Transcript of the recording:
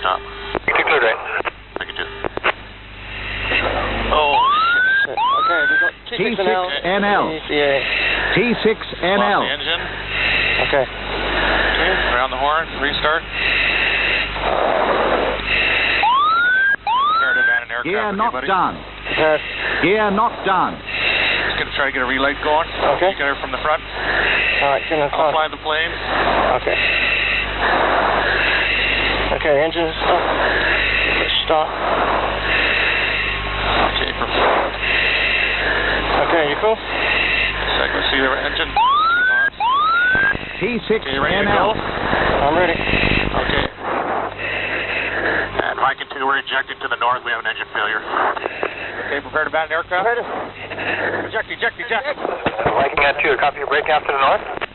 stop. You cleared, right? I can do. Oh, shit. Okay, we got T6NL. T6NL. Off the engine. Okay. Okay, around the horn, restart. Prepare to abandon aircraft. Gear with not you, buddy. done. Okay. Gear not done. Just gonna try to get a relight going. Okay. You get her from the front. Alright, turn that I'll on. fly the plane. Okay. Okay, engines up. Stop. Okay, Okay, you cool? second, see the engine. Okay, you ready to T6NL. go? I'm ready. Okay. And Viking 2, we're ejected to the north. We have an engine failure. Okay, prepare to abandon aircraft. Ready. Eject, eject, eject. Viking 2, copy your break after the north.